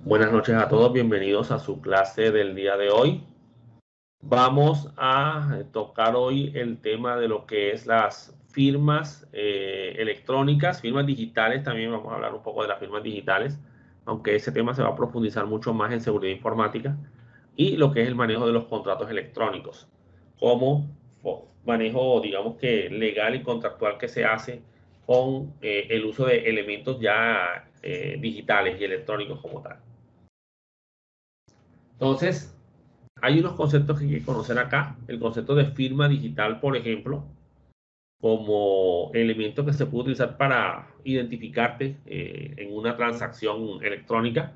Buenas noches a todos, bienvenidos a su clase del día de hoy. Vamos a tocar hoy el tema de lo que es las firmas electrónicas, firmas digitales. También vamos a hablar un poco de las firmas digitales, aunque ese tema se va a profundizar mucho más en seguridad informática y lo que es el manejo de los contratos electrónicos, como manejo, digamos que legal y contractual que se hace con el uso de elementos ya digitales y electrónicos como tal. Entonces, hay unos conceptos que hay que conocer acá. El concepto de firma digital, por ejemplo, como elemento que se puede utilizar para identificarte en una transacción electrónica.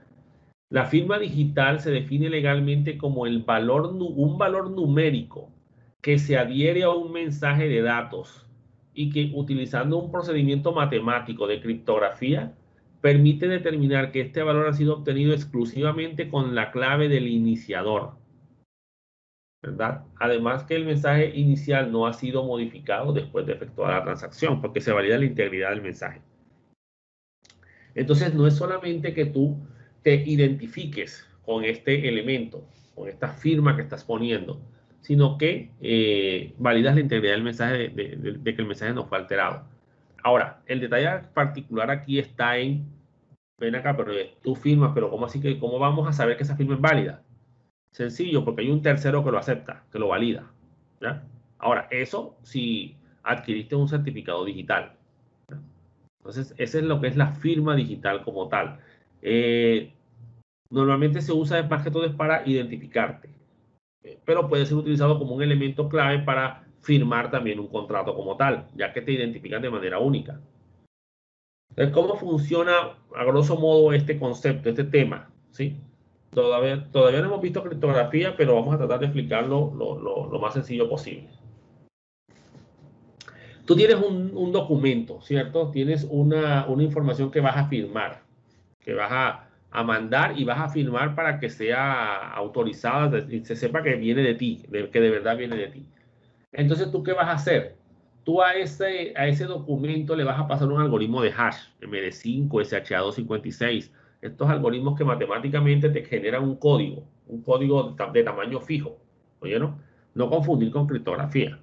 La firma digital se define legalmente como un valor numérico que se adhiere a un mensaje de datos y que, utilizando un procedimiento matemático de criptografía, permite determinar que este valor ha sido obtenido exclusivamente con la clave del iniciador, ¿verdad? Además que el mensaje inicial no ha sido modificado después de efectuar la transacción, porque se valida la integridad del mensaje. Entonces, no es solamente que tú te identifiques con este elemento, con esta firma que estás poniendo, sino que validas la integridad del mensaje de que el mensaje no fue alterado. Ahora, el detalle particular aquí está en, ven acá, pero tú firmas, pero ¿cómo así que, cómo vamos a saber que esa firma es válida? Sencillo, porque hay un tercero que lo acepta, que lo valida, ¿ya? Ahora, eso si adquiriste un certificado digital. Entonces, ese es lo que es la firma digital como tal. Eh, Normalmente se usa más que todo es para identificarte, pero puede ser utilizado como un elemento clave para firmar también un contrato como tal, ya que te identifican de manera única. Entonces, ¿cómo funciona a grosso modo este concepto, este tema? ¿Sí? Todavía no hemos visto criptografía, pero vamos a tratar de explicarlo lo más sencillo posible. Tú tienes un documento, ¿cierto? Tienes una información que vas a firmar, que vas a mandar y vas a firmar para que sea autorizada y se sepa que viene de ti, que de verdad viene de ti. Entonces, ¿tú qué vas a hacer? Tú a ese documento le vas a pasar un algoritmo de hash, MD5, SHA-256. Estos algoritmos que matemáticamente te generan un código de tamaño fijo. Oye, ¿no? No confundir con criptografía.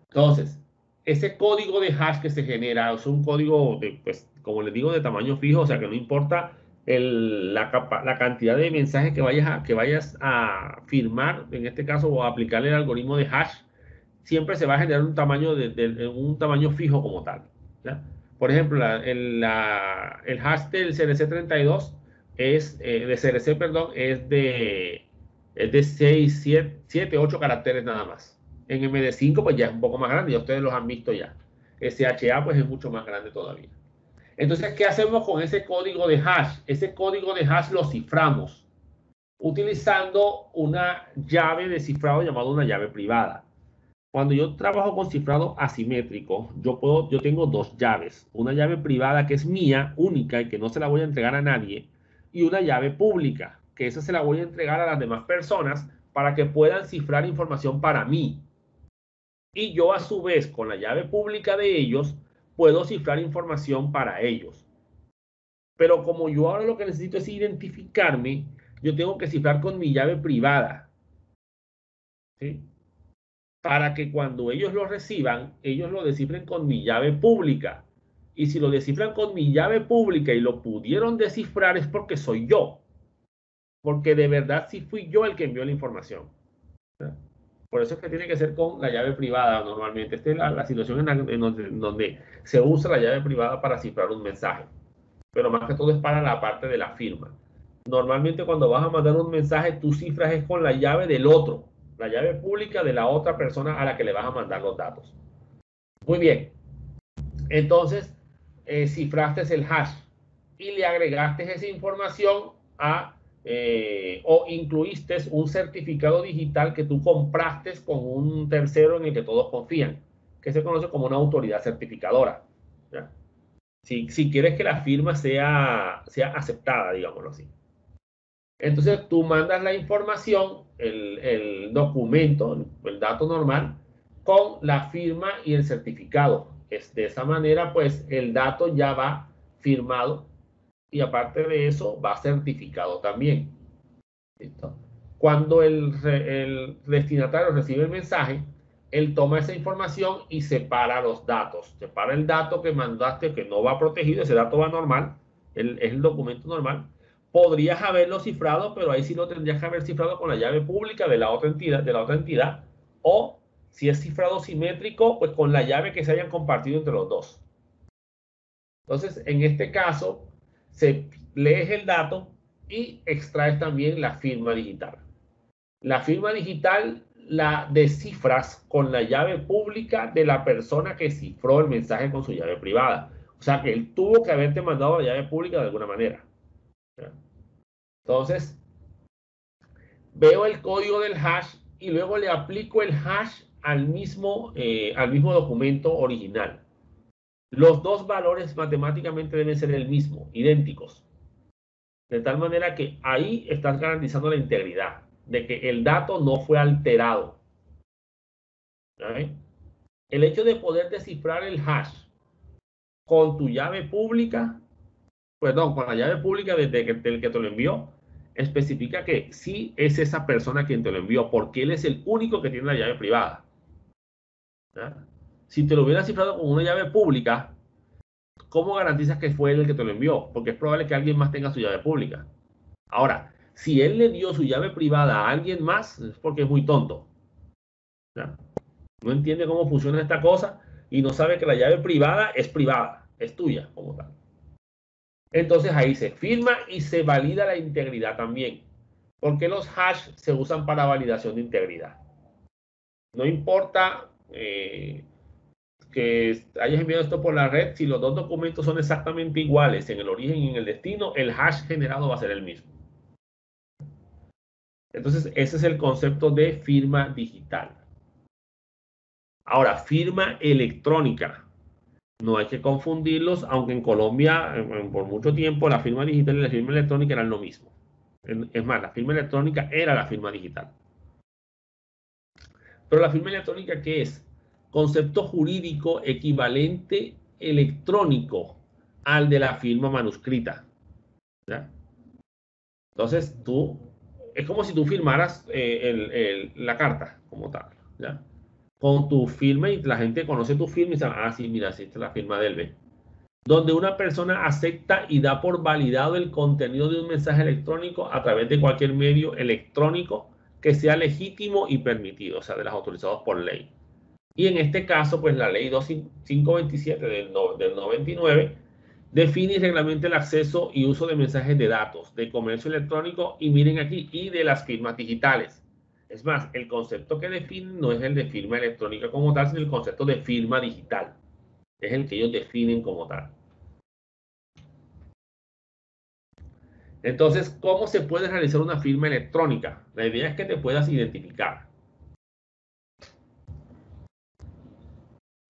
Entonces, ese código de hash que se genera es un código, pues, como les digo, de tamaño fijo, o sea que no importa la cantidad de mensajes que vayas a firmar, en este caso, o a aplicarle el algoritmo de hash, siempre se va a generar un tamaño fijo como tal, ¿ya? Por ejemplo, el hash del CRC32 de CRC, perdón, es de 6, 7, 8 caracteres nada más. En MD5 pues ya es un poco más grande, ya ustedes los han visto ya. SHA pues es mucho más grande todavía. Entonces, ¿qué hacemos con ese código de hash? Ese código de hash lo ciframos utilizando una llave de cifrado llamada una llave privada. Cuando yo trabajo con cifrado asimétrico, yo tengo dos llaves. Una llave privada que es mía, única, y que no se la voy a entregar a nadie. Y una llave pública, que esa se la voy a entregar a las demás personas para que puedan cifrar información para mí. Y yo a su vez, con la llave pública de ellos, puedo cifrar información para ellos. Pero como yo ahora lo que necesito es identificarme, yo tengo que cifrar con mi llave privada, ¿sí? Para que cuando ellos lo reciban, ellos lo descifren con mi llave pública. Y si lo descifran con mi llave pública y lo pudieron descifrar es porque soy yo. Porque de verdad sí fui yo el que envió la información. Por eso es que tiene que ser con la llave privada normalmente. Esta es la situación en donde se usa la llave privada para cifrar un mensaje. Pero más que todo es para la parte de la firma. Normalmente cuando vas a mandar un mensaje, tú cifras es con la llave del otro, la llave pública de la otra persona a la que le vas a mandar los datos. Muy bien. Entonces, cifraste el hash y le agregaste esa información o incluiste un certificado digital que tú compraste con un tercero en el que todos confían, que se conoce como una autoridad certificadora, ¿ya? Si quieres que la firma sea aceptada, digámoslo así. Entonces tú mandas la información, el documento, el dato normal, con la firma y el certificado. De esa manera, pues el dato ya va firmado y aparte de eso va certificado también. ¿Listo? Cuando el destinatario recibe el mensaje, él toma esa información y separa los datos. Separa el dato que mandaste, que no va protegido, ese dato va normal, es el documento normal. Podrías haberlo cifrado, pero ahí sí lo tendrías que haber cifrado con la llave pública de la otra entidad, o si es cifrado simétrico, pues con la llave que se hayan compartido entre los dos. Entonces, en este caso, lees el dato y extraes también la firma digital. La firma digital la descifras con la llave pública de la persona que cifró el mensaje con su llave privada. O sea que él tuvo que haberte mandado la llave pública de alguna manera. Entonces, veo el código del hash y luego le aplico el hash al mismo documento original. Los dos valores matemáticamente deben ser el mismo, idénticos. De tal manera que ahí estás garantizando la integridad, de que el dato no fue alterado. ¿Vale? El hecho de poder descifrar el hash con tu llave pública, perdón, con la llave pública del que te lo envió, especifica que sí es esa persona quien te lo envió, porque él es el único que tiene la llave privada. ¿Ya? Si te lo hubiera cifrado con una llave pública, ¿cómo garantizas que fue él el que te lo envió? Porque es probable que alguien más tenga su llave pública. Ahora, si él le dio su llave privada a alguien más, es porque es muy tonto. ¿Ya? No entiende cómo funciona esta cosa y no sabe que la llave privada, es tuya como tal. Entonces ahí se firma y se valida la integridad también. Porque los hash se usan para validación de integridad. No importa que hayas enviado esto por la red, si los dos documentos son exactamente iguales en el origen y en el destino, el hash generado va a ser el mismo. Entonces, ese es el concepto de firma digital. Ahora, firma electrónica. No hay que confundirlos, aunque en Colombia por mucho tiempo la firma digital y la firma electrónica eran lo mismo. Es más, la firma electrónica era la firma digital. Pero la firma electrónica, ¿qué es? Concepto jurídico equivalente electrónico al de la firma manuscrita. ¿Ya? Entonces, es como si tú firmaras la carta como tal. ¿Ya? Con tu firma y la gente conoce tu firma y dice, ah, sí, mira, sí, esta es la firma del B. Donde una persona acepta y da por validado el contenido de un mensaje electrónico a través de cualquier medio electrónico que sea legítimo y permitido, o sea, de los autorizados por ley. Y en este caso, pues la ley 527 del 99 define y reglamenta el acceso y uso de mensajes de datos, de comercio electrónico y miren aquí, y de las firmas digitales. Es más, el concepto que definen no es el de firma electrónica como tal, sino el concepto de firma digital. Es el que ellos definen como tal. Entonces, ¿cómo se puede realizar una firma electrónica? La idea es que te puedas identificar.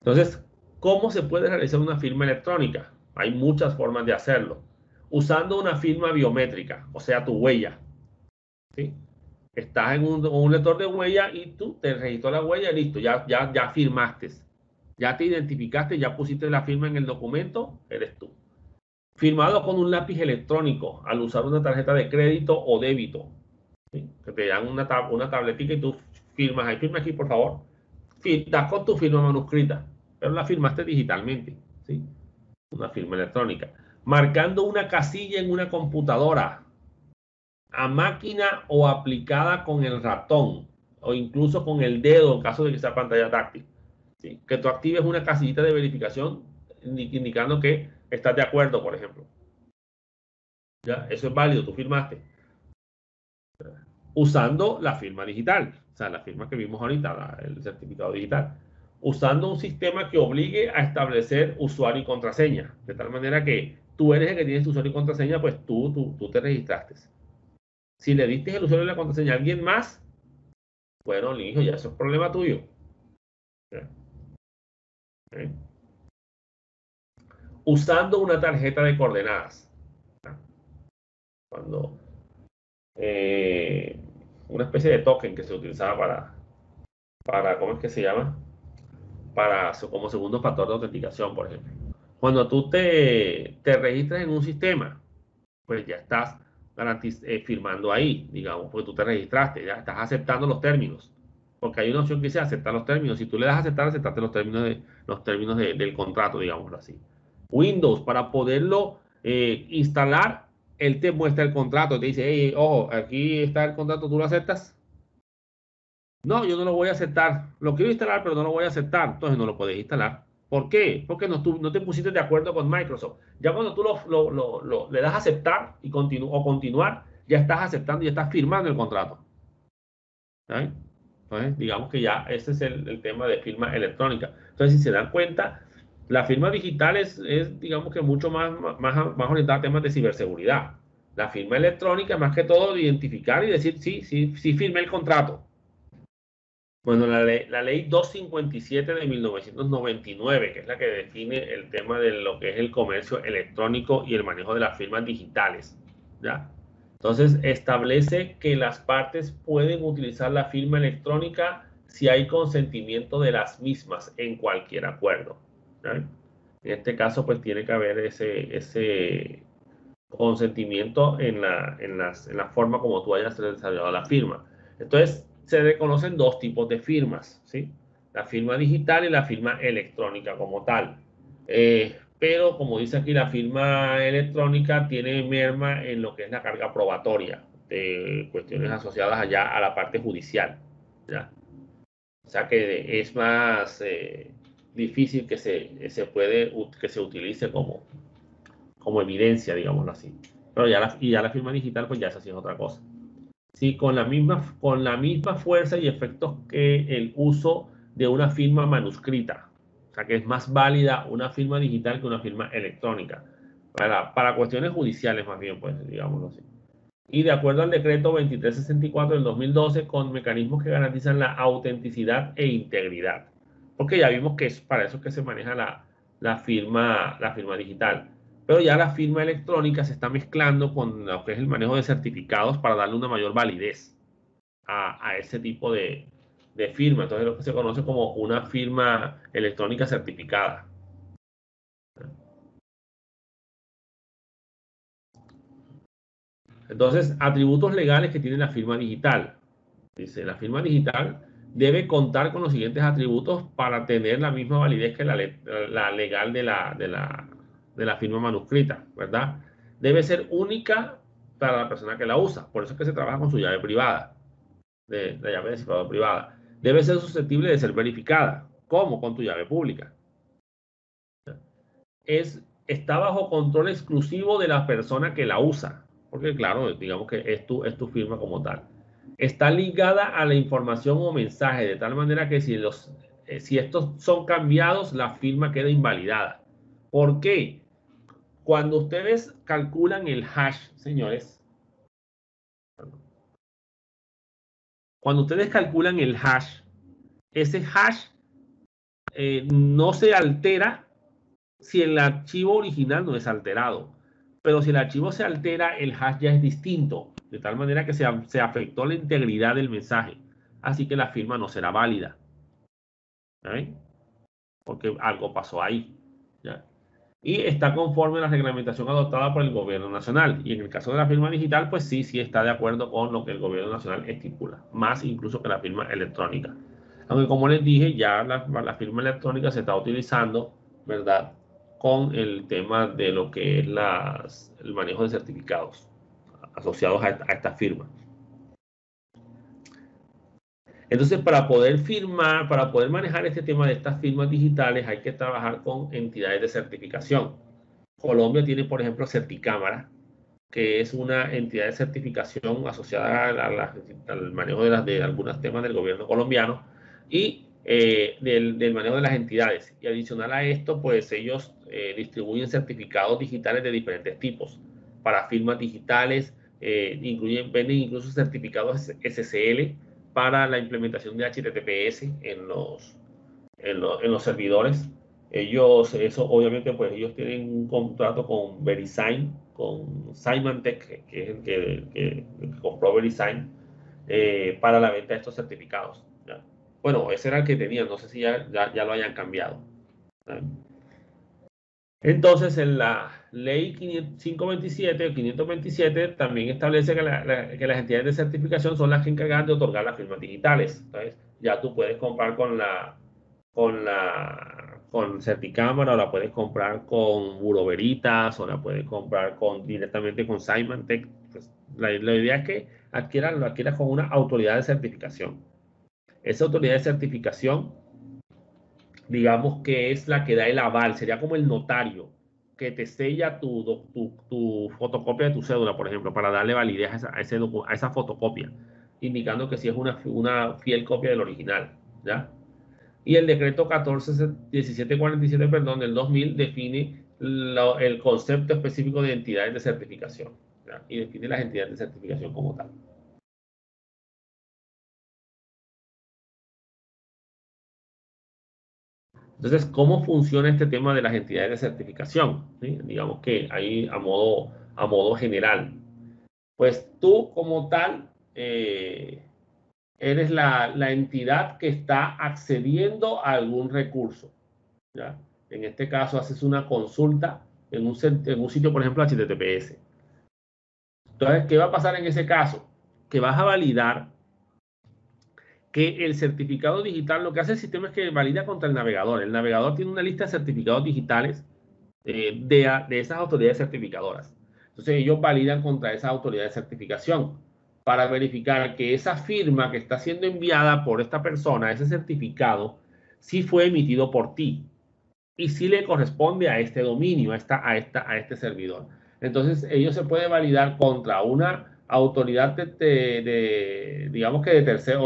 Entonces, ¿cómo se puede realizar una firma electrónica? Hay muchas formas de hacerlo. Usando una firma biométrica, o sea, tu huella. ¿Sí? Estás en un lector de huella y tú te registró la huella y listo, ya firmaste. Ya te identificaste, ya pusiste la firma en el documento, eres tú. Firmado con un lápiz electrónico al usar una tarjeta de crédito o débito. ¿Sí? Que te dan una tabletita y tú firmas ahí, firma aquí por favor. Das con tu firma manuscrita, pero la firmaste digitalmente, ¿sí? Una firma electrónica. Marcando una casilla en una computadora, a máquina o aplicada con el ratón, o incluso con el dedo en caso de que sea pantalla táctil. ¿Sí? Que tú actives una casillita de verificación indicando que estás de acuerdo, por ejemplo. ¿Ya? Eso es válido, tú firmaste. Usando la firma digital, o sea, la firma que vimos ahorita, el certificado digital, usando un sistema que obligue a establecer usuario y contraseña, de tal manera que tú eres el que tienes tu usuario y contraseña, pues tú te registraste. Si le diste el usuario y la contraseña a alguien más, bueno, hijo, ya eso es problema tuyo. ¿Eh? Usando una tarjeta de coordenadas. Cuando una especie de token que se utilizaba ¿cómo es que se llama? Como segundo factor de autenticación, por ejemplo. Cuando tú te registras en un sistema, pues ya estás firmando ahí, digamos, porque tú te registraste, ya estás aceptando los términos. Porque hay una opción que dice aceptar los términos. Si tú le das a aceptar, aceptaste los términos del contrato, digámoslo así. Windows, para poderlo instalar, él te muestra el contrato, te dice, hey, ojo, aquí está el contrato, ¿tú lo aceptas? No, yo no lo voy a aceptar. Lo quiero instalar, pero no lo voy a aceptar. Entonces no lo puedes instalar. ¿Por qué? Porque no te pusiste de acuerdo con Microsoft. Ya cuando tú le das a aceptar y o continuar, ya estás aceptando y ya estás firmando el contrato. ¿Sabes? Entonces, digamos que ya ese es el tema de firma electrónica. Entonces, si se dan cuenta, la firma digital digamos que mucho más orientada a temas de ciberseguridad. La firma electrónica, más que todo, de identificar y decir, sí, sí, sí firmé el contrato. Bueno, la ley 257 de 1999, que es la que define el tema de lo que es el comercio electrónico y el manejo de las firmas digitales, ¿ya? Entonces, establece que las partes pueden utilizar la firma electrónica si hay consentimiento de las mismas en cualquier acuerdo, ¿ya? En este caso, pues tiene que haber ese consentimiento en la forma como tú hayas desarrollado la firma. Entonces, se reconocen dos tipos de firmas, ¿sí? La firma digital y la firma electrónica como tal. Pero, como dice aquí, la firma electrónica tiene merma en lo que es la carga probatoria de cuestiones asociadas allá a la parte judicial, ¿ya? O sea que es más difícil que se utilice como evidencia, digámoslo así. Pero ya la firma digital, pues ya esa sí es otra cosa. Sí, con la misma fuerza y efectos que el uso de una firma manuscrita. O sea, que es más válida una firma digital que una firma electrónica. Para cuestiones judiciales, más bien, pues, digámoslo así. Y de acuerdo al decreto 2364 del 2012, con mecanismos que garantizan la autenticidad e integridad. Porque ya vimos que es para eso que se maneja la firma digital. Pero ya la firma electrónica se está mezclando con lo que es el manejo de certificados para darle una mayor validez a ese tipo de firma. Entonces, lo que se conoce como una firma electrónica certificada. Entonces, atributos legales que tiene la firma digital. Dice, la firma digital debe contar con los siguientes atributos para tener la misma validez que la legal de la firma manuscrita, ¿verdad? Debe ser única para la persona que la usa. Por eso es que se trabaja con su llave privada, de la llave de cifrado privada. Debe ser susceptible de ser verificada. ¿Cómo? Con tu llave pública. Está bajo control exclusivo de la persona que la usa, porque claro, digamos que es tu firma como tal. Está ligada a la información o mensaje, de tal manera que si estos son cambiados, la firma queda invalidada. ¿Por qué? Cuando ustedes calculan el hash, señores, cuando ustedes calculan el hash, ese hash no se altera si el archivo original no es alterado. Pero si el archivo se altera, el hash ya es distinto, de tal manera que se afectó la integridad del mensaje. Así que la firma no será válida. ¿Eh? Porque algo pasó ahí. ¿Ya? Y está conforme a la reglamentación adoptada por el gobierno nacional. Y en el caso de la firma digital, pues sí, sí está de acuerdo con lo que el gobierno nacional estipula, más incluso que la firma electrónica. Aunque como les dije, ya la firma electrónica se está utilizando, ¿verdad? Con el tema de lo que es el manejo de certificados asociados a esta firma. Entonces, para poder manejar este tema de estas firmas digitales, hay que trabajar con entidades de certificación. Colombia tiene, por ejemplo, Certicámara, que es una entidad de certificación asociada al manejo de algunos temas del gobierno colombiano y del manejo de las entidades. Y adicional a esto, pues ellos distribuyen certificados digitales de diferentes tipos para firmas digitales, venden incluso certificados SSL para la implementación de HTTPS en los servidores. Eso obviamente, pues ellos tienen un contrato con VeriSign, con Symantec, que es el que compró VeriSign, para la venta de estos certificados. ¿Ya? Bueno, ese era el que tenían, no sé si ya lo hayan cambiado. ¿Ya? Entonces, ley 527 o 527 también establece que, que las entidades de certificación son las que encargan de otorgar las firmas digitales. Entonces, ya tú puedes comprar con Certicámara, o la puedes comprar con Bureau Veritas, o la puedes comprar directamente con Symantec. Pues, la idea es que lo adquieras con una autoridad de certificación. Esa autoridad de certificación, digamos que es la que da el aval, sería como el notario que te sella tu fotocopia de tu cédula, por ejemplo, para darle validez a esa fotocopia, indicando que sí es una fiel copia del original, ¿ya? Y el decreto 1747, perdón, del 2000 define el concepto específico de entidades de certificación, ¿ya? Y define las entidades de certificación como tal. Entonces, ¿cómo funciona este tema de las entidades de certificación? ¿Sí? Digamos que ahí a modo general. Pues tú como tal eres la entidad que está accediendo a algún recurso, ¿ya? En este caso haces una consulta en un sitio, por ejemplo, HTTPS. Entonces, ¿qué va a pasar en ese caso? Que vas a validar que el certificado digital, lo que hace el sistema es que valida contra el navegador. El navegador tiene una lista de certificados digitales de esas autoridades certificadoras. Entonces ellos validan contra esa autoridad de certificación para verificar que esa firma que está siendo enviada por esta persona, ese certificado, sí fue emitido por ti y sí le corresponde a este dominio, a este servidor. Entonces ellos se puede validar contra una autoridad digamos que de tercera,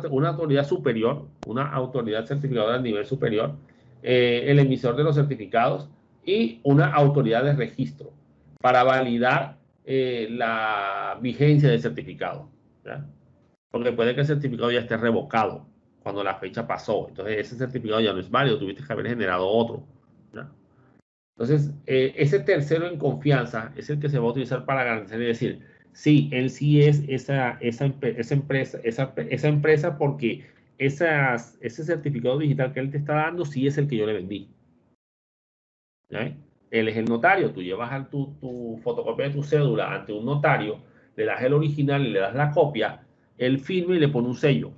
una autoridad superior, una autoridad certificadora a nivel superior, el emisor de los certificados y una autoridad de registro para validar la vigencia del certificado, ¿ya? Porque puede que el certificado ya esté revocado cuando la fecha pasó. Entonces ese certificado ya no es válido, tuviste que haber generado otro, ¿ya? Entonces, ese tercero en confianza es el que se va a utilizar para garantizar y decir, sí, él sí es esa empresa porque ese certificado digital que él te está dando sí es el que yo le vendí, ¿ya? Él es el notario, tú llevas tu fotocopia de tu cédula ante un notario, le das el original y le das la copia, él firma y le pone un sello,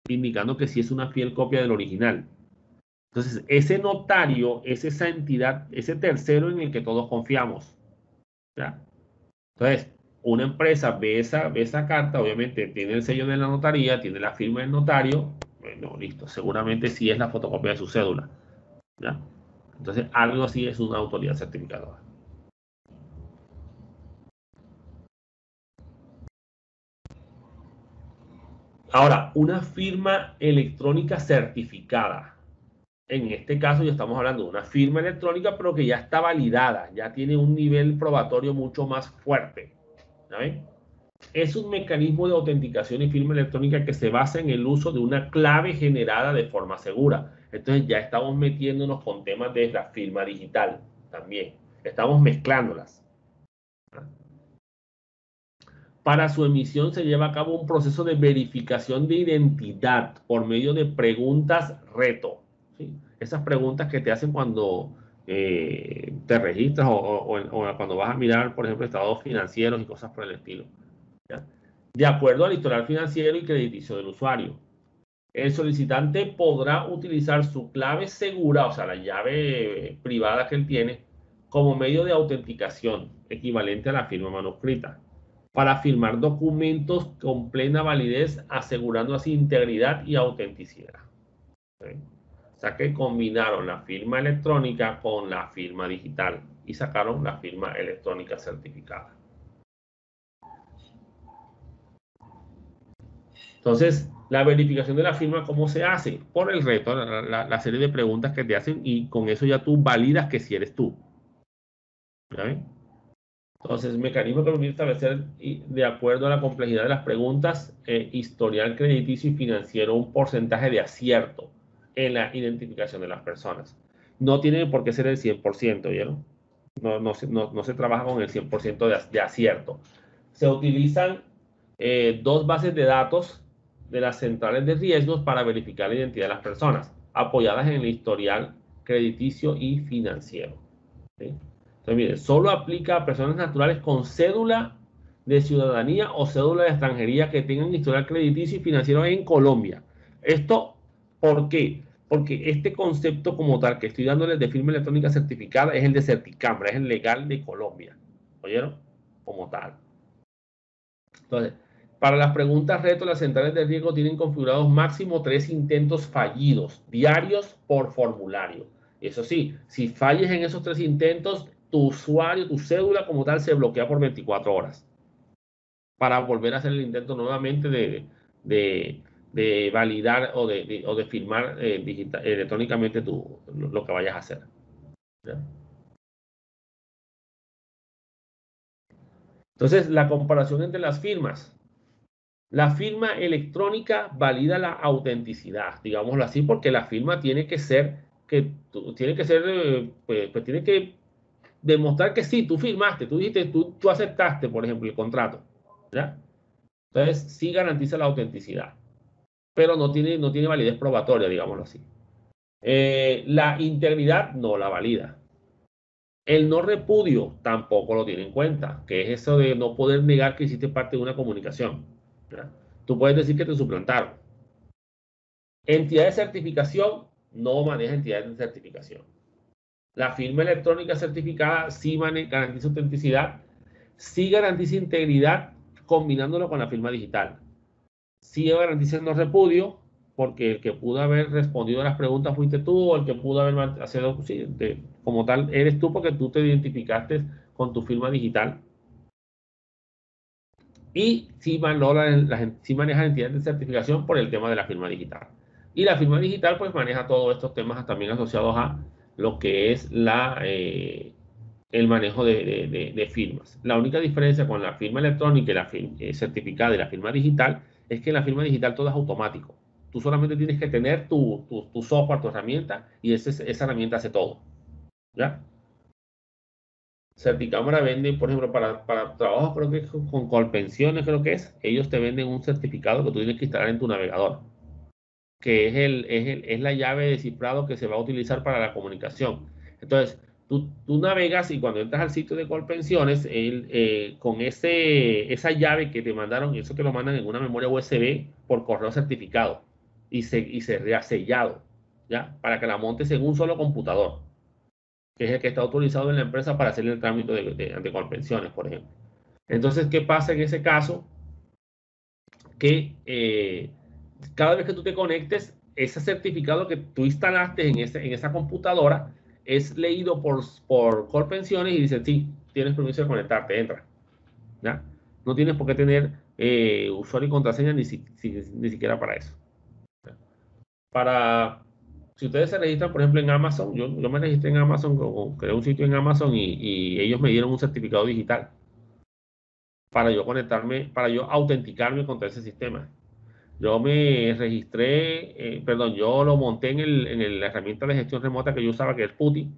indicando que sí es una fiel copia del original. Entonces, ese notario es esa entidad, ese tercero en el que todos confiamos, ¿ya? Entonces, una empresa ve esa carta, obviamente tiene el sello de la notaría, tiene la firma del notario, bueno, listo, seguramente sí es la fotocopia de su cédula, ¿ya? Entonces, algo así es una autoridad certificadora. Ahora, una firma electrónica certificada. En este caso ya estamos hablando de una firma electrónica, pero que ya está validada, ya tiene un nivel probatorio mucho más fuerte, ¿saben? Es un mecanismo de autenticación y firma electrónica que se basa en el uso de una clave generada de forma segura. Entonces ya estamos metiéndonos con temas de la firma digital también. Estamos mezclándolas. Para su emisión se lleva a cabo un proceso de verificación de identidad por medio de preguntas reto, ¿sí? Esas preguntas que te hacen cuando te registras o cuando vas a mirar, por ejemplo, estados financieros y cosas por el estilo, ¿ya? De acuerdo al historial financiero y crediticio del usuario. El solicitante podrá utilizar su clave segura, o sea, la llave privada que él tiene, como medio de autenticación, equivalente a la firma manuscrita, para firmar documentos con plena validez, asegurando así integridad y autenticidad. ¿Sí? O sea que combinaron la firma electrónica con la firma digital y sacaron la firma electrónica certificada. Entonces, la verificación de la firma, ¿cómo se hace? Por el reto, la serie de preguntas que te hacen y con eso ya tú validas que si eres tú. ¿Ya? Entonces, mecanismo que permite establecer de acuerdo a la complejidad de las preguntas, historial crediticio y financiero, un porcentaje de acierto en la identificación de las personas. No tiene por qué ser el 100%, ¿vieron? No se trabaja con el 100% de acierto. Se utilizan dos bases de datos de las centrales de riesgos para verificar la identidad de las personas, apoyadas en el historial crediticio y financiero, ¿sí? Entonces, mire, solo aplica a personas naturales con cédula de ciudadanía o cédula de extranjería que tengan historial crediticio y financiero en Colombia. ¿Esto por qué? Porque este concepto como tal que estoy dándoles de firma electrónica certificada es el de Certicambra, es el legal de Colombia. ¿Oyeron? Como tal. Entonces, para las preguntas reto, las centrales de riesgo tienen configurados máximo 3 intentos fallidos diarios por formulario. Eso sí, si falles en esos 3 intentos, tu usuario, tu cédula como tal, se bloquea por 24 horas para volver a hacer el intento nuevamente de validar o de firmar electrónicamente lo que vayas a hacer. ¿Ya? Entonces, la comparación entre las firmas. La firma electrónica valida la autenticidad, digámoslo así, porque la firma tiene que ser, pues tiene que demostrar que sí, tú firmaste, tú dijiste, tú aceptaste, por ejemplo, el contrato, ¿ya? Entonces, sí garantiza la autenticidad, pero no tiene validez probatoria, digámoslo así. La integridad no la valida. El no repudio tampoco lo tiene en cuenta, que es eso de no poder negar que hiciste parte de una comunicación, ¿ya? Tú puedes decir que te suplantaron. Entidad de certificación no maneja entidades de certificación. La firma electrónica certificada sí garantiza autenticidad, sí garantiza integridad combinándolo con la firma digital. Sí garantiza no repudio, porque el que pudo haber respondido a las preguntas fuiste tú, o el que pudo haber sí, como tal eres tú porque tú te identificaste con tu firma digital. Y sí, sí maneja entidades de certificación por el tema de la firma digital. Y la firma digital pues maneja todos estos temas también asociados a lo que es el manejo de firmas. La única diferencia con la firma electrónica y la firma certificada y la firma digital es que en la firma digital todo es automático. Tú solamente tienes que tener tu software, tu herramienta, y esa herramienta hace todo. ¿Ya? Certicámara vende, por ejemplo, para trabajos, creo que es con Colpensiones, creo que es, ellos te venden un certificado que tú tienes que instalar en tu navegador, que es la llave de cifrado que se va a utilizar para la comunicación. Entonces, tú navegas y cuando entras al sitio de Colpensiones, con esa llave que te mandaron, eso te lo mandan en una memoria USB por correo certificado y se sellado, ¿ya? Para que la montes en un solo computador, que es el que está autorizado en la empresa para hacer el trámite de Colpensiones, por ejemplo. Entonces, ¿qué pasa en ese caso? Que cada vez que tú te conectes, ese certificado que tú instalaste en esa computadora es leído por Colpensiones y dice, sí, tienes permiso de conectarte, entra. ¿Ya? No tienes por qué tener usuario y contraseña ni siquiera para eso. ¿Ya? Si ustedes se registran, por ejemplo, en Amazon, yo me registré en Amazon, creé un sitio en Amazon y ellos me dieron un certificado digital para yo conectarme, para yo autenticarme contra ese sistema. Yo me registré, perdón, yo lo monté en la herramienta de gestión remota que yo usaba, que es PuTTY.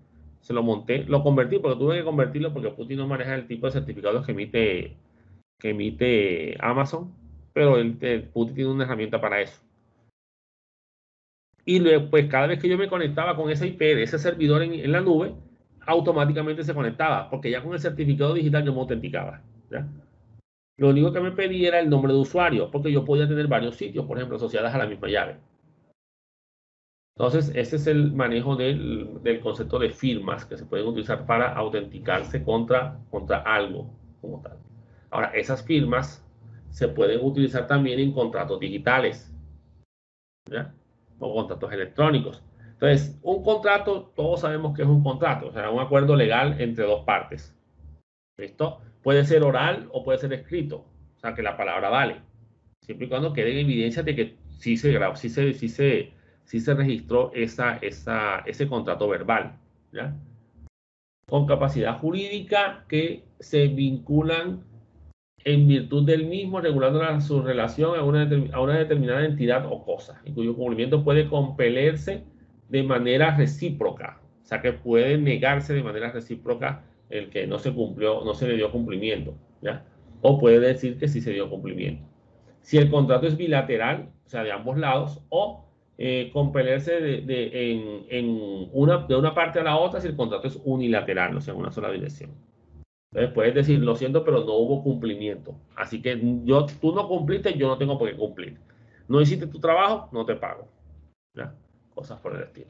Se lo monté, lo convertí, porque tuve que convertirlo porque PuTTY no maneja el tipo de certificados que emite Amazon, pero el PuTTY tiene una herramienta para eso. Y luego, pues cada vez que yo me conectaba con esa IP de ese servidor en la nube, automáticamente se conectaba, porque ya con el certificado digital yo me autenticaba, ¿ya? Lo único que me pedía era el nombre de usuario, porque yo podía tener varios sitios, por ejemplo, asociadas a la misma llave. Entonces, ese es el manejo del concepto de firmas que se pueden utilizar para autenticarse contra algo como tal. Ahora, esas firmas se pueden utilizar también en contratos digitales, ¿ya? O contratos electrónicos. Entonces, un contrato, todos sabemos que es un contrato, o sea, un acuerdo legal entre dos partes. Esto puede ser oral o puede ser escrito, o sea, que la palabra vale, siempre y cuando quede en evidencia de que sí se grabó, sí se registró ese contrato verbal, ¿ya? Con capacidad jurídica que se vinculan en virtud del mismo, regulando su relación a una determinada entidad o cosa, y cuyo cumplimiento puede compelerse de manera recíproca, o sea que puede negarse de manera recíproca el que no se cumplió, no se le dio cumplimiento, ¿ya? O puede decir que sí se dio cumplimiento. Si el contrato es bilateral, o sea, de ambos lados, o compelerse de una parte a la otra si el contrato es unilateral, o sea, en una sola dirección. Entonces puedes decir, lo siento, pero no hubo cumplimiento. Así que tú no cumpliste, yo no tengo por qué cumplir. No hiciste tu trabajo, no te pago. ¿Ya? Cosas por el estilo.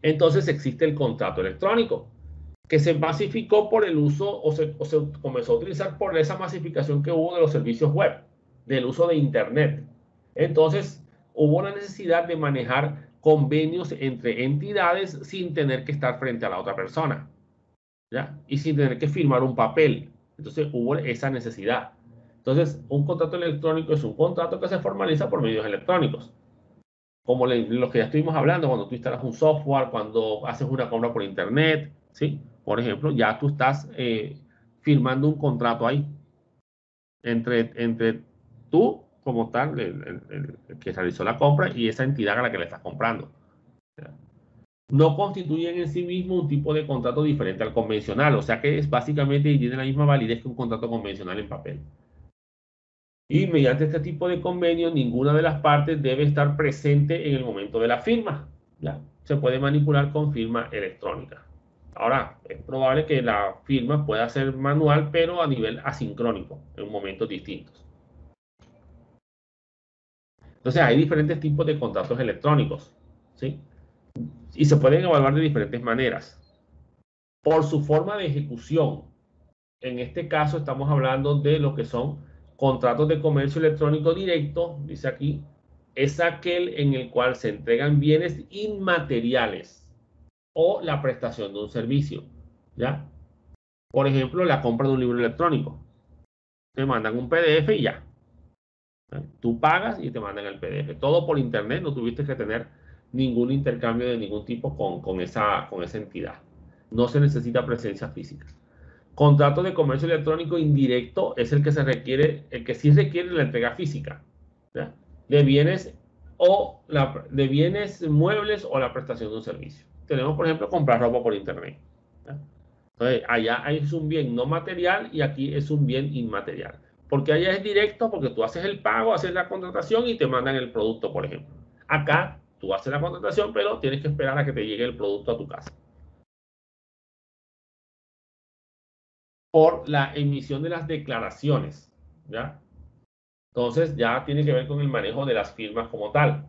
Entonces existe el contrato electrónico, que se masificó por el uso o se comenzó a utilizar por esa masificación que hubo de los servicios web, del uso de Internet. Entonces hubo la necesidad de manejar convenios entre entidades sin tener que estar frente a la otra persona, ¿ya? Y sin tener que firmar un papel. Entonces hubo esa necesidad. Entonces, un contrato electrónico es un contrato que se formaliza por medios electrónicos. Como lo que ya estuvimos hablando, cuando tú instalas un software, cuando haces una compra por internet, ¿sí? Por ejemplo, ya tú estás firmando un contrato ahí entre tú, como tal, el que realizó la compra y esa entidad a la que le estás comprando. No constituyen en sí mismo un tipo de contrato diferente al convencional, o sea que es básicamente y tiene la misma validez que un contrato convencional en papel. Y mediante este tipo de convenio, ninguna de las partes debe estar presente en el momento de la firma. ¿Ya? Se puede manipular con firma electrónica. Ahora, es probable que la firma pueda ser manual, pero a nivel asincrónico, en momentos distintos. Entonces, hay diferentes tipos de contratos electrónicos, ¿sí? Y se pueden evaluar de diferentes maneras. Por su forma de ejecución, en este caso estamos hablando de lo que son contratos de comercio electrónico directo, dice aquí, es aquel en el cual se entregan bienes inmateriales o la prestación de un servicio, ¿ya? Por ejemplo, la compra de un libro electrónico. Te mandan un PDF y ya. Tú pagas y te mandan el PDF. Todo por internet, no tuviste que tener ningún intercambio de ningún tipo con esa entidad. No se necesita presencia física. Contrato de comercio electrónico indirecto es el que se requiere, el que sí requiere la entrega física, ¿ya? De bienes de bienes muebles o la prestación de un servicio. Tenemos, por ejemplo, comprar ropa por internet, ¿ya? Entonces, allá es un bien no material y aquí es un bien inmaterial. Porque allá es directo, porque tú haces el pago, haces la contratación y te mandan el producto, por ejemplo. Acá tú haces la contratación, pero tienes que esperar a que te llegue el producto a tu casa. Por la emisión de las declaraciones, ¿ya? Entonces ya tiene que ver con el manejo de las firmas como tal.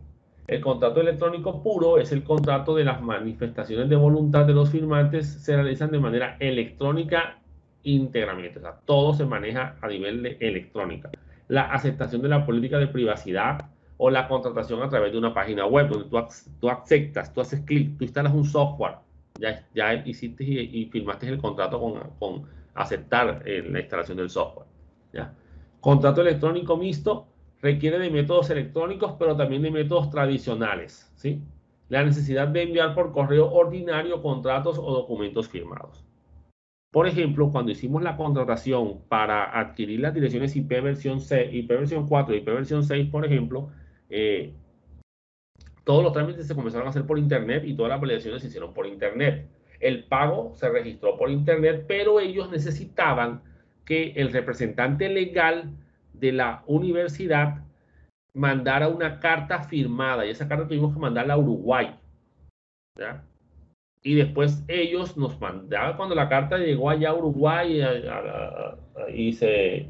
El contrato electrónico puro es el contrato de las manifestaciones de voluntad de los firmantes se realizan de manera electrónica íntegramente. O sea, todo se maneja a nivel de electrónica. La aceptación de la política de privacidad o la contratación a través de una página web donde tú aceptas, tú haces clic, tú instalas un software, ya hiciste y firmaste el contrato con aceptar la instalación del software, ¿ya? Contrato electrónico mixto requiere de métodos electrónicos, pero también de métodos tradicionales, ¿sí? La necesidad de enviar por correo ordinario contratos o documentos firmados. Por ejemplo, cuando hicimos la contratación para adquirir las direcciones IP versión 6, IP versión 4 y IP versión 6, por ejemplo, todos los trámites se comenzaron a hacer por internet y todas las validaciones se hicieron por internet. El pago se registró por internet, pero ellos necesitaban que el representante legal de la universidad mandara una carta firmada y esa carta tuvimos que mandarla a Uruguay, ¿ya? Y después ellos nos mandaban, cuando la carta llegó allá a Uruguay y se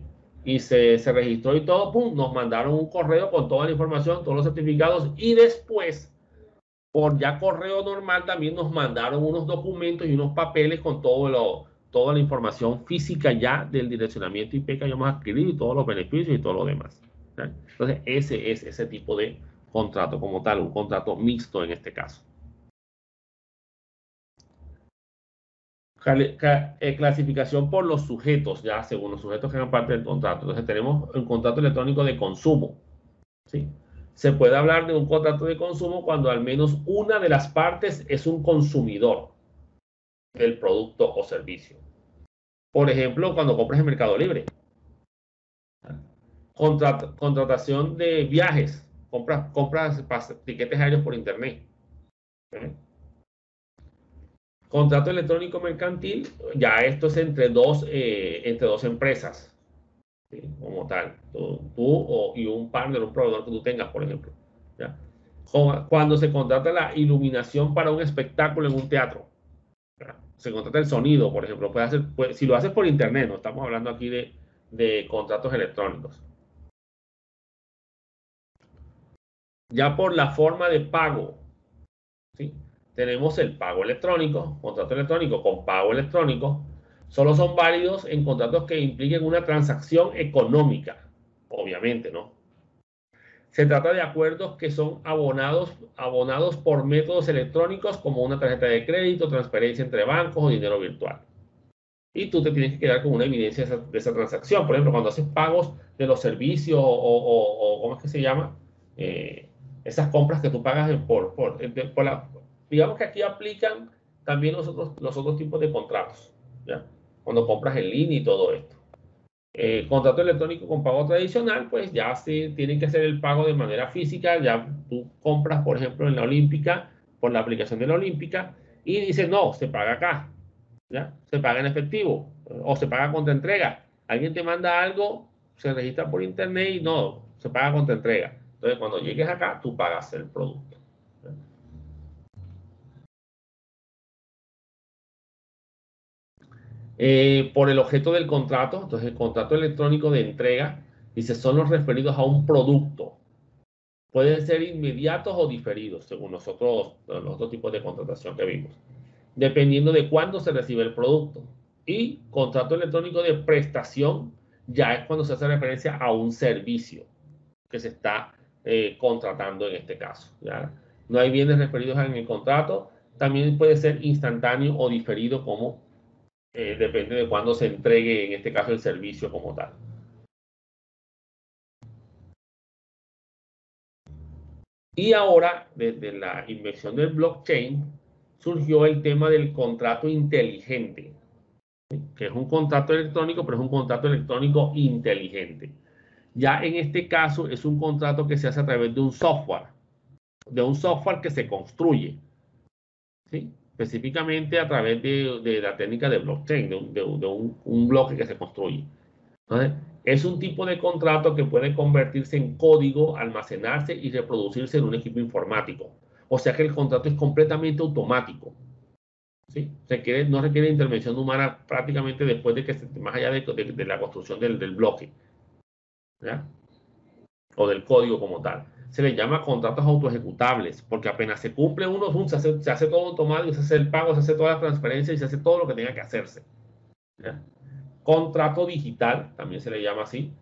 registró y todo, pum, nos mandaron un correo con toda la información, todos los certificados y después por ya correo normal también nos mandaron unos documentos y unos papeles con toda la información física ya del direccionamiento IP que hayamos adquirido y todos los beneficios y todo lo demás, ¿sí? Entonces, ese es ese tipo de contrato como tal, un contrato mixto en este caso. Clasificación por los sujetos, ya según los sujetos que hagan parte del contrato. Entonces, tenemos un contrato electrónico de consumo, ¿sí? Se puede hablar de un contrato de consumo cuando al menos una de las partes es un consumidor del producto o servicio. Por ejemplo, cuando compras en Mercado Libre. Contratación de viajes. Compras tiquetes aéreos por internet. ¿Eh? Contrato electrónico mercantil. Ya esto es entre dos empresas. ¿sí? Como tal, y un partner, un proveedor que tú tengas, por ejemplo. ¿Ya? Cuando se contrata la iluminación para un espectáculo en un teatro, ¿ya? Se contrata el sonido, por ejemplo. Si lo haces por internet, no estamos hablando aquí de contratos electrónicos. Ya por la forma de pago, ¿sí? Tenemos el pago electrónico, contrato electrónico con pago electrónico. Solo son válidos en contratos que impliquen una transacción económica, obviamente, ¿no? Se trata de acuerdos que son abonados por métodos electrónicos como una tarjeta de crédito, transferencia entre bancos o dinero virtual. Y tú te tienes que quedar con una evidencia de esa transacción. Por ejemplo, cuando haces pagos de los servicios o ¿cómo es que se llama? Eh, Esas compras que tú pagas digamos que aquí aplican también los otros tipos de contratos, ¿ya? Cuando compras en línea y todo esto. Contrato electrónico con pago tradicional, pues ya sí tienen que hacer el pago de manera física. Ya tú compras, por ejemplo, en la Olímpica, por la aplicación de la Olímpica, y dices, no, se paga acá, ¿ya? Se paga en efectivo o se paga contra entrega. Alguien te manda algo, se registra por internet y no, se paga contra entrega. Entonces, cuando llegues acá, tú pagas el producto. Por el objeto del contrato, entonces el contrato electrónico de entrega, dice, son los referidos a un producto. Pueden ser inmediatos o diferidos, según los otros tipos de contratación que vimos, dependiendo de cuándo se recibe el producto. Y contrato electrónico de prestación ya es cuando se hace referencia a un servicio que se está contratando en este caso. ¿Ya? No hay bienes referidos en el contrato. También puede ser instantáneo o diferido, como depende de cuándo se entregue, en este caso, el servicio como tal. Y ahora, desde la invención del blockchain, surgió el tema del contrato inteligente, que es un contrato electrónico, pero es un contrato electrónico inteligente. Ya en este caso es un contrato que se hace a través de un software que se construye, ¿sí? Específicamente a través de la técnica de blockchain, un bloque que se construye. Entonces, es un tipo de contrato que puede convertirse en código, almacenarse y reproducirse en un equipo informático. O sea que el contrato es completamente automático. ¿Sí? No requiere intervención humana prácticamente después de que, más allá de la construcción del bloque, ¿ya? O del código como tal. Se le llama contratos autoejecutables, porque apenas se cumple uno, se hace todo automático, se hace el pago, se hace toda la transferencia y se hace todo lo que tenga que hacerse, ¿ya? Contrato digital, también se le llama así,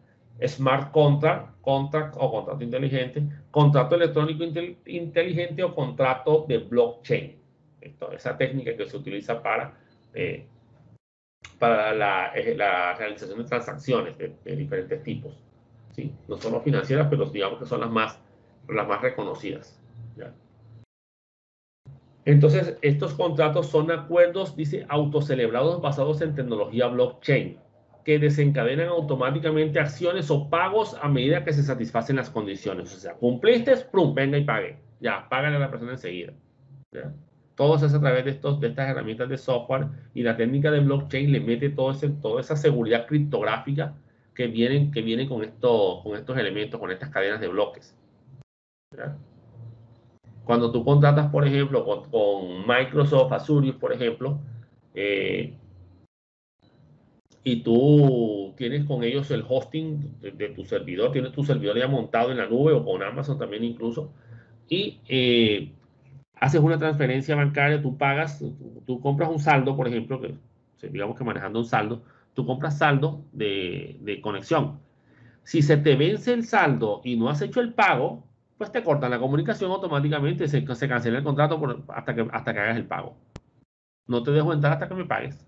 smart contract o contrato inteligente, contrato electrónico inteligente o contrato de blockchain. Esa técnica que se utiliza para la realización de transacciones de diferentes tipos, ¿sí? No solo financieras, pero digamos que son las más reconocidas, ¿ya? Entonces, estos contratos son acuerdos, dice, autocelebrados basados en tecnología blockchain, que desencadenan automáticamente acciones o pagos a medida que se satisfacen las condiciones. O sea, cumpliste, ¡prum!, venga y pague. Ya, págale a la persona enseguida. ¿Ya? Todo se hace a través de estas herramientas de software, y la técnica de blockchain le mete toda esa seguridad criptográfica que vienen con estos elementos, con estas cadenas de bloques. ¿Ya? Cuando tú contratas, por ejemplo, con Microsoft Azure, por ejemplo, eh, y tú tienes con ellos el hosting de tu servidor, tienes tu servidor ya montado en la nube, o con Amazon también incluso, y haces una transferencia bancaria, tú pagas, tú compras un saldo, por ejemplo, digamos que manejando un saldo, tú compras saldo de conexión. Si se te vence el saldo y no has hecho el pago, pues te cortan la comunicación automáticamente, se cancela el contrato hasta que hagas el pago. No te dejo entrar hasta que me pagues.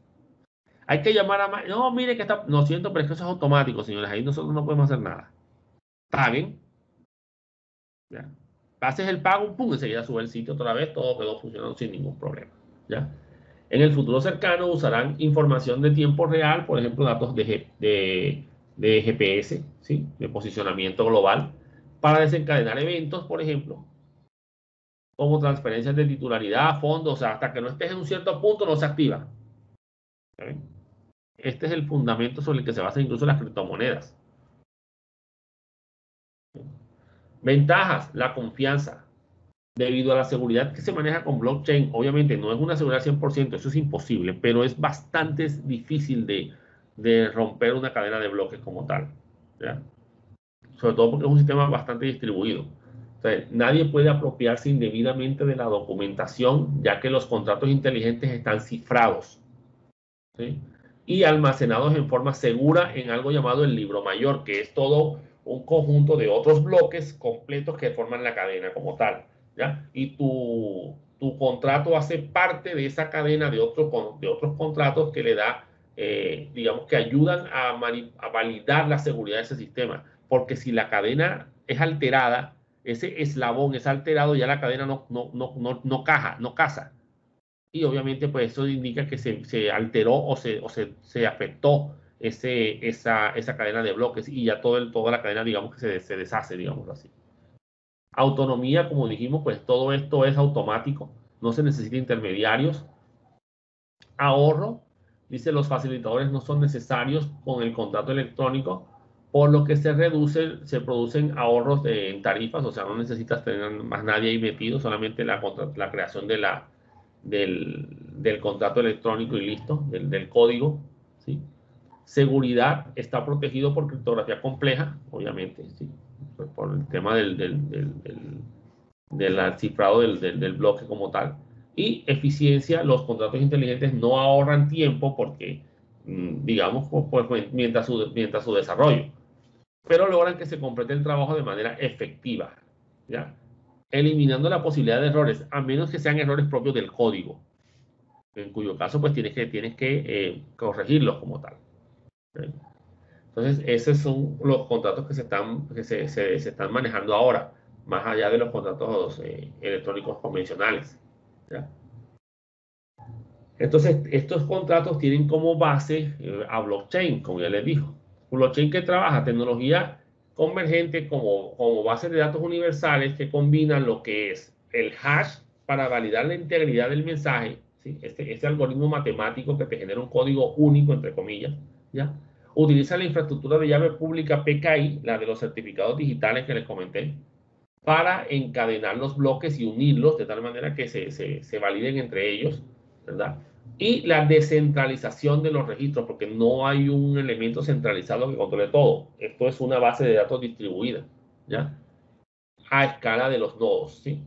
Hay que llamar a... No, mire que está... No siento, pero es que eso es automático, señores. Ahí nosotros no podemos hacer nada. Paguen. ¿Ya? Haces el pago, pum, enseguida sube el sitio otra vez, todo quedó funcionando sin ningún problema. ¿Ya? En el futuro cercano usarán información de tiempo real, por ejemplo, datos de GPS, ¿sí? De posicionamiento global, para desencadenar eventos, por ejemplo, como transferencias de titularidad, fondos, o sea, hasta que no estés en un cierto punto no se activa. ¿Sí? Este es el fundamento sobre el que se basan incluso las criptomonedas. Ventajas, la confianza. Debido a la seguridad que se maneja con blockchain, obviamente no es una seguridad 100%, eso es imposible, pero es bastante difícil de romper una cadena de bloques como tal, ¿ya? Sobre todo porque es un sistema bastante distribuido. O sea, nadie puede apropiarse indebidamente de la documentación, ya que los contratos inteligentes están cifrados, ¿sí? Y almacenados en forma segura en algo llamado el libro mayor, que es todo un conjunto de otros bloques completos que forman la cadena como tal, ¿ya? Y tu contrato hace parte de esa cadena de otros contratos que le da, digamos, que ayudan a validar la seguridad de ese sistema. Porque si la cadena es alterada, ese eslabón es alterado, ya la cadena no casa. Y obviamente pues eso indica que se alteró o se afectó esa cadena de bloques y ya toda la cadena, digamos, que se deshace, digamos así. Autonomía, como dijimos, pues todo esto es automático, no se necesita intermediarios. Ahorro, dice, los facilitadores no son necesarios con el contrato electrónico, por lo que se producen ahorros en tarifas, o sea, no necesitas tener más nadie ahí metido, solamente la creación del contrato electrónico y listo, del código, ¿sí? Seguridad, está protegido por criptografía compleja, obviamente, ¿sí? Por el tema del cifrado del bloque como tal. Y eficiencia, los contratos inteligentes no ahorran tiempo porque, digamos, pues, mientras su desarrollo, pero logran que se complete el trabajo de manera efectiva, ¿ya? Eliminando la posibilidad de errores, a menos que sean errores propios del código, en cuyo caso pues tienes que corregirlos como tal. ¿Okay? Entonces, esos son los contratos que se están manejando ahora, más allá de los contratos electrónicos convencionales, ¿ya? Entonces, estos contratos tienen como base a blockchain, como ya les dijo. Blockchain que trabaja tecnología convergente como base de datos universales que combinan lo que es el hash para validar la integridad del mensaje, ¿sí? Este algoritmo matemático que te genera un código único, entre comillas, ¿ya? Utiliza la infraestructura de llave pública PKI, la de los certificados digitales que les comenté, para encadenar los bloques y unirlos de tal manera que se validen entre ellos, ¿verdad? Y la descentralización de los registros, porque no hay un elemento centralizado que controle todo. Esto es una base de datos distribuida, ¿ya? A escala de los nodos, ¿sí?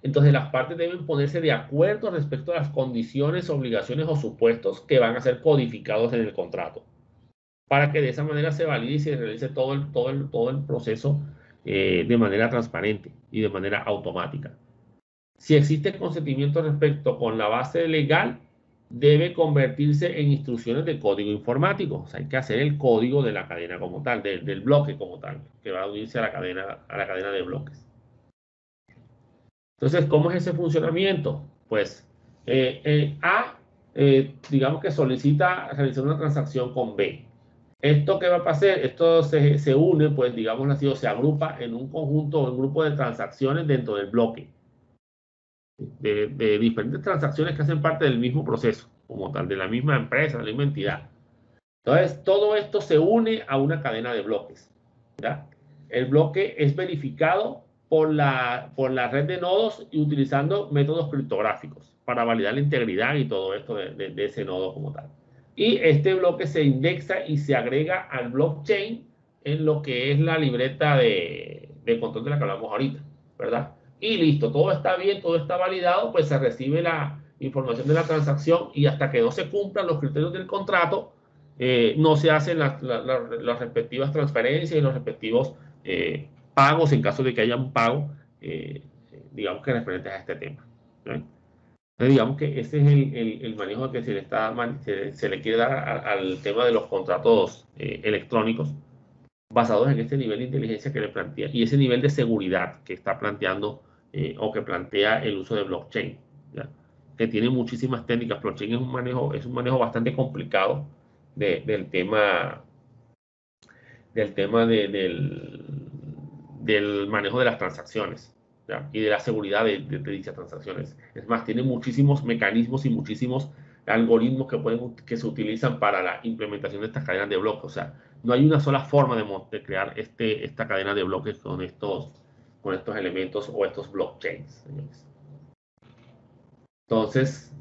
Entonces las partes deben ponerse de acuerdo respecto a las condiciones, obligaciones o supuestos que van a ser codificados en el contrato, para que de esa manera se valide y se realice todo el proceso de manera transparente y de manera automática. Si existe consentimiento respecto con la base legal, debe convertirse en instrucciones de código informático. O sea, hay que hacer el código de la cadena como tal, del bloque como tal, que va a unirse a la cadena de bloques. Entonces, ¿cómo es ese funcionamiento? Pues A, digamos que solicita realizar una transacción con B. ¿Esto qué va a pasar? Esto se une, pues digamos así, o se agrupa en un conjunto o un grupo de transacciones dentro del bloque. De diferentes transacciones que hacen parte del mismo proceso, como tal, de la misma empresa, de la misma entidad. Entonces, todo esto se une a una cadena de bloques, ¿ya? El bloque es verificado por la red de nodos y utilizando métodos criptográficos para validar la integridad y todo esto de ese nodo como tal. Y este bloque se indexa y se agrega al blockchain en lo que es la libreta de control de la que hablamos ahorita, ¿verdad? Y listo, todo está bien, todo está validado, pues se recibe la información de la transacción y hasta que no se cumplan los criterios del contrato, no se hacen las respectivas transferencias y los respectivos pagos en caso de que haya un pago, digamos que referentes a este tema, ¿no? Entonces, digamos que ese es el manejo que se le quiere dar al tema de los contratos electrónicos basados en este nivel de inteligencia que le plantea y ese nivel de seguridad que está planteando o que plantea el uso de blockchain, ¿ya? Que tiene muchísimas técnicas. Blockchain es un manejo bastante complicado del tema del manejo de las transacciones, ¿ya? Y de la seguridad de dichas transacciones. Es más, tiene muchísimos mecanismos y muchísimos algoritmos que se utilizan para la implementación de estas cadenas de bloques. O sea, no hay una sola forma de crear esta cadena de bloques con estos elementos o estos blockchains, señores. Entonces,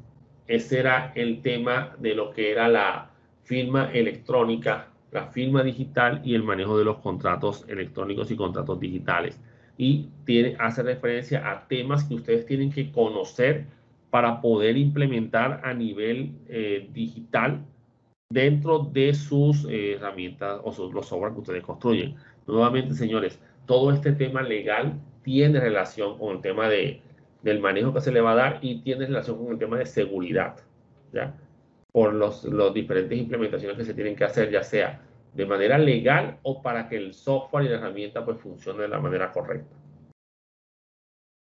ese era el tema de lo que era la firma electrónica, la firma digital y el manejo de los contratos electrónicos y contratos digitales. Y hace referencia a temas que ustedes tienen que conocer para poder implementar a nivel digital dentro de sus herramientas o los software que ustedes construyen. Nuevamente, señores, todo este tema legal tiene relación con el tema del manejo que se le va a dar y tiene relación con el tema de seguridad, ¿ya? Por los diferentes implementaciones que se tienen que hacer, ya sea de manera legal o para que el software y la herramienta pues funcione de la manera correcta.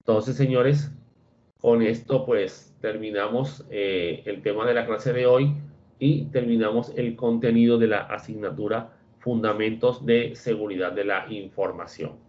Entonces, señores, con esto pues terminamos el tema de la clase de hoy y terminamos el contenido de la asignatura Fundamentos de Seguridad de la Información.